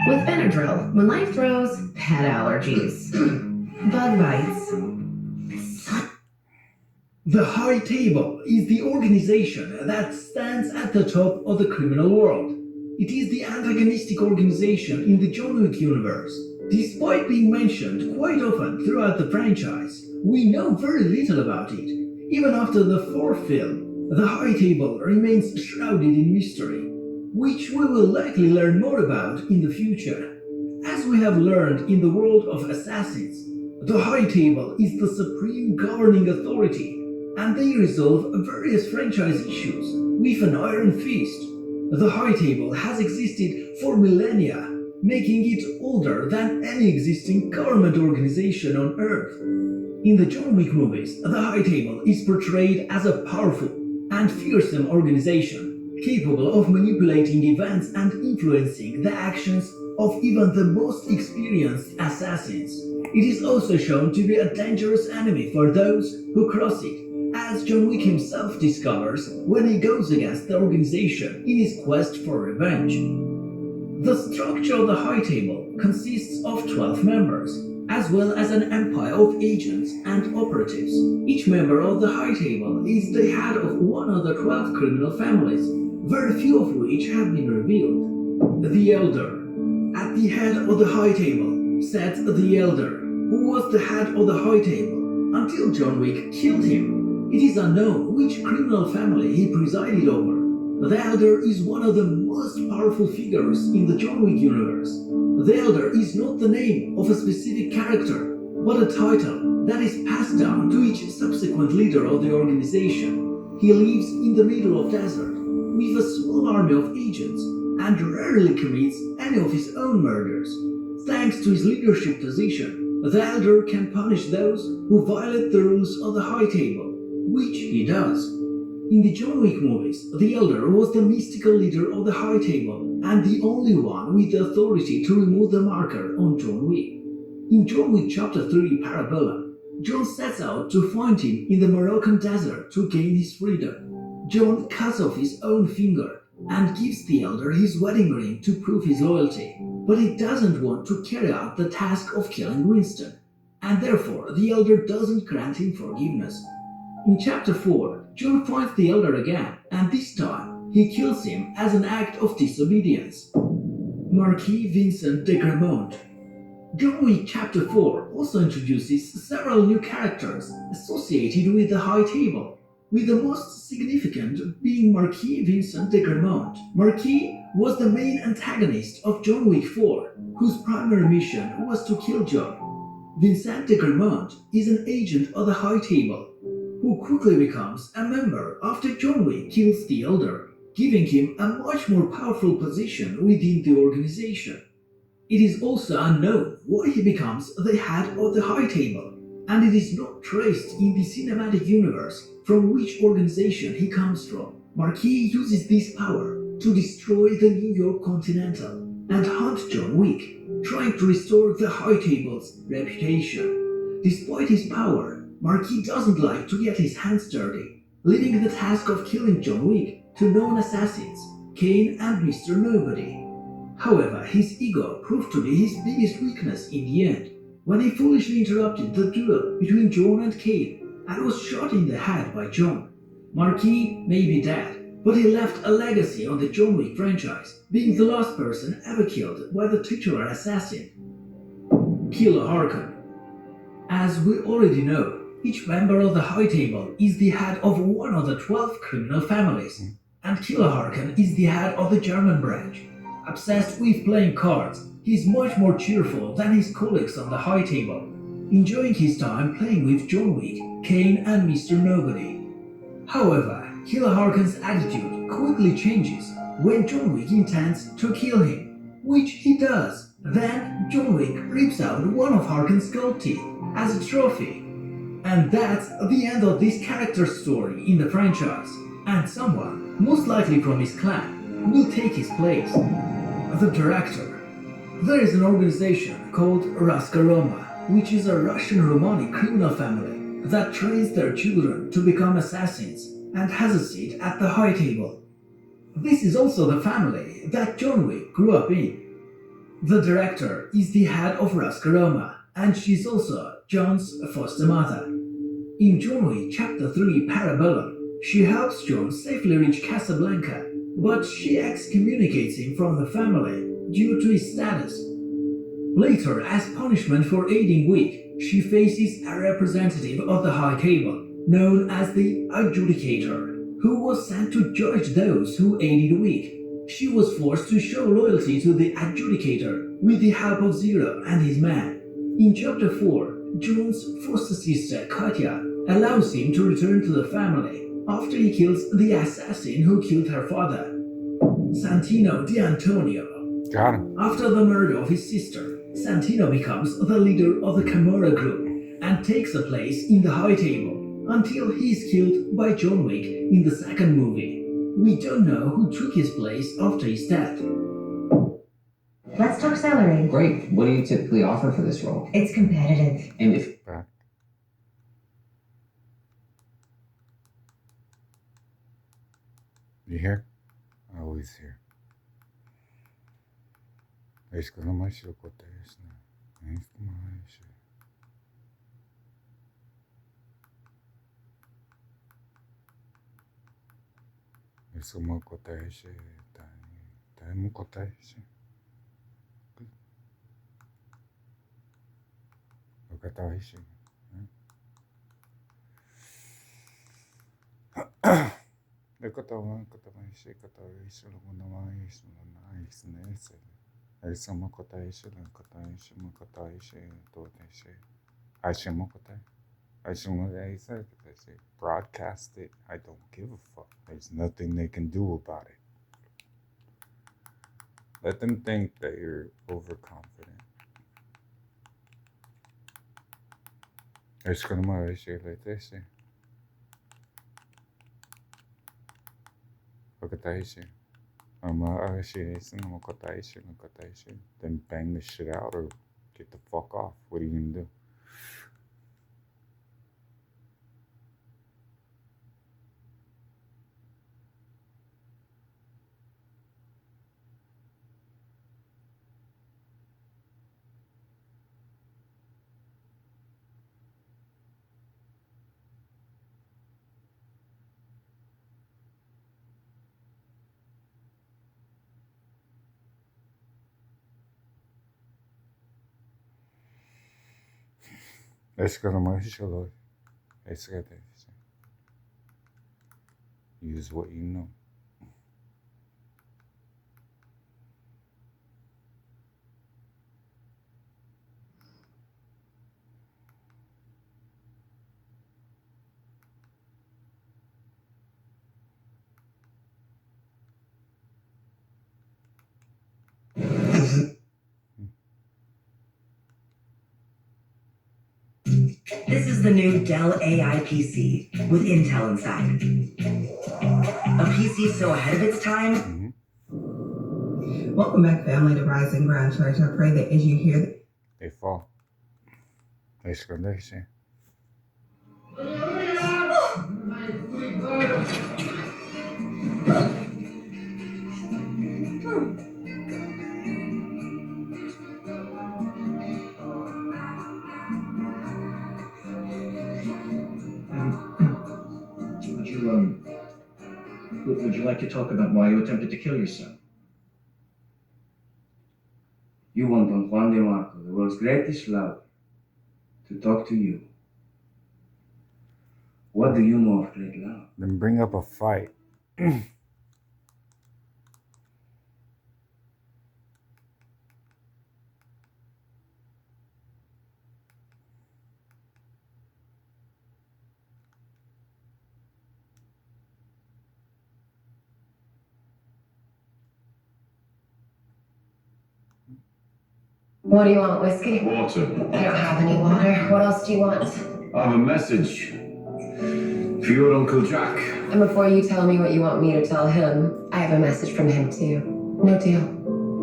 With Benadryl, when life throws pet allergies, bug bites. The High Table is the organization that stands at the top of the criminal world. It is the antagonistic organization in the John Wick universe. Despite being mentioned quite often throughout the franchise, we know very little about it. Even after the fourth film, the High Table remains shrouded in mystery, which we will likely learn more about in the future. As we have learned in the world of assassins, the High Table is the supreme governing authority, and they resolve various franchise issues with an iron fist. The High Table has existed for millennia, making it older than any existing government organization on Earth. In the John Wick movies, the High Table is portrayed as a powerful and fearsome organization, capable of manipulating events and influencing the actions of even the most experienced assassins. It is also shown to be a dangerous enemy for those who cross it, as John Wick himself discovers when he goes against the organization in his quest for revenge. The structure of the High Table consists of 12 members, as well as an empire of agents and operatives. Each member of the High Table is the head of one of the 12 criminal families, very few of which have been revealed. The Elder. At the head of the High Table sat the Elder, who was the head of the High Table until John Wick killed him. It is unknown which criminal family he presided over. The Elder is one of the most powerful figures in the John Wick universe. The Elder is not the name of a specific character, but a title that is passed down to each subsequent leader of the organization. He lives in the middle of desert, with a small army of agents, and rarely commits any of his own murders. Thanks to his leadership position, the Elder can punish those who violate the rules of the High Table, which he does. In the John Wick movies, the Elder was the mystical leader of the High Table and the only one with the authority to remove the marker on John Wick. In John Wick Chapter 3 Parabellum, John sets out to find him in the Moroccan desert to gain his freedom. John cuts off his own finger and gives the Elder his wedding ring to prove his loyalty, but he doesn't want to carry out the task of killing Winston, and therefore the Elder doesn't grant him forgiveness. In Chapter 4, John finds the Elder again, and this time he kills him as an act of disobedience. Marquis Vincent de Gramont. John Wick Chapter 4 also introduces several new characters associated with the High Table, with the most significant being Marquis Vincent de Gramont. Marquis was the main antagonist of John Wick 4, whose primary mission was to kill John. Vincent de Gramont is an agent of the High Table, who quickly becomes a member after John Wick kills the Elder, giving him a much more powerful position within the organization. It is also unknown why he becomes the head of the High Table, and it is not traced in the cinematic universe from which organization he comes from. Marquis uses this power to destroy the New York Continental and hunt John Wick, trying to restore the High Table's reputation. Despite his power, Marquis doesn't like to get his hands dirty, leaving the task of killing John Wick to known assassins, Kane and Mr. Nobody. However, his ego proved to be his biggest weakness in the end, when he foolishly interrupted the duel between John and Kane and was shot in the head by John. Marquis may be dead, but he left a legacy on the John Wick franchise, being the last person ever killed by the titular assassin. Killer Harkin. As we already know, each member of the High Table is the head of one of the 12 criminal families, and Killer Harkin is the head of the German branch. Obsessed with playing cards, he is much more cheerful than his colleagues on the High Table, enjoying his time playing with John Wick, Kane and Mr. Nobody. However, Killer Harkin's attitude quickly changes when John Wick intends to kill him, which he does. Then John Wick rips out one of Harkin's gold teeth as a trophy. And that's the end of this character's story in the franchise, and someone, most likely from his clan, will take his place. The Director. There is an organization called Raskaroma, which is a Russian Romani criminal family that trains their children to become assassins and has a seat at the High Table. This is also the family that John Wick grew up in. The director is the head of Raskaroma, and she's also John's foster mother. In John Wick Chapter 3 Parabellum, she helps John safely reach Casablanca, but she excommunicates him from the family due to his status. Later, as punishment for aiding Wick, she faces a representative of the High Table, known as the Adjudicator, who was sent to judge those who aided Wick. She was forced to show loyalty to the Adjudicator with the help of Zero and his men. In Chapter 4, John's foster sister Katya allows him to return to the family after he kills the assassin who killed her father, Santino D'Antonio. Got him. After the murder of his sister, Santino becomes the leader of the Camorra group and takes a place in the High Table until he is killed by John Wick in the second movie. We don't know who took his place after his death. Let's talk salary. Great. What do you typically offer for this role? It's competitive. And if Back. You hear? I always hear. Ești că nu mai știu cu te ești, nu? Ești că mai ești. Ești că mă cu te ești, te mă cu te ești. O că te ești. Broadcast it. I don't give a fuck. There's nothing they can do about it. Let them think that you're overconfident. Ești că nu mai ești like this. Then bang the shit out or get the fuck off. What are you gonna do? Use what you know. This is the new Dell AI PC with Intel inside. A PC so ahead of its time. Mm-hmm. Welcome back, family, to Rising Ground Church. I pray that as you hear They fall. Explanation. Would you like to talk about why you attempted to kill yourself? You want Don Juan de Marco, the world's greatest love, to talk to you. What do you know of great love? Then bring up a fight. What do you want, whiskey? Water. I don't have any water. What else do you want? I have a message for your Uncle Jack. And before you tell me what you want me to tell him, I have a message from him too. No deal.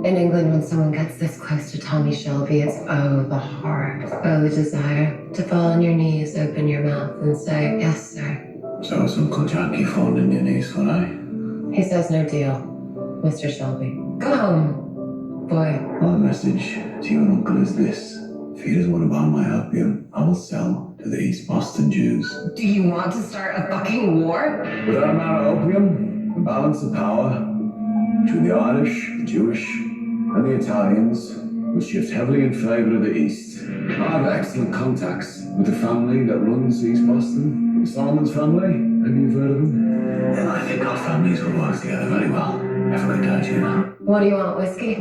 In England, when someone gets this close to Tommy Shelby, it's oh, the heart, oh, the desire to fall on your knees, open your mouth, and say, yes, sir. So is Uncle Jackie falling on your knees for I? He says no deal, Mr. Shelby. Go home. boy. My message to your uncle is this. If he doesn't want to buy my opium, I will sell to the East Boston Jews. Do you want to start a fucking war? With that amount of opium, the balance of power between the Irish, the Jewish, and the Italians will shift heavily in favor of the East. I have excellent contacts with the family that runs East Boston. The Solomon's family, maybe you've heard of them? And I think our families will work together very well. Have a good day, Gina. What do you want, whiskey?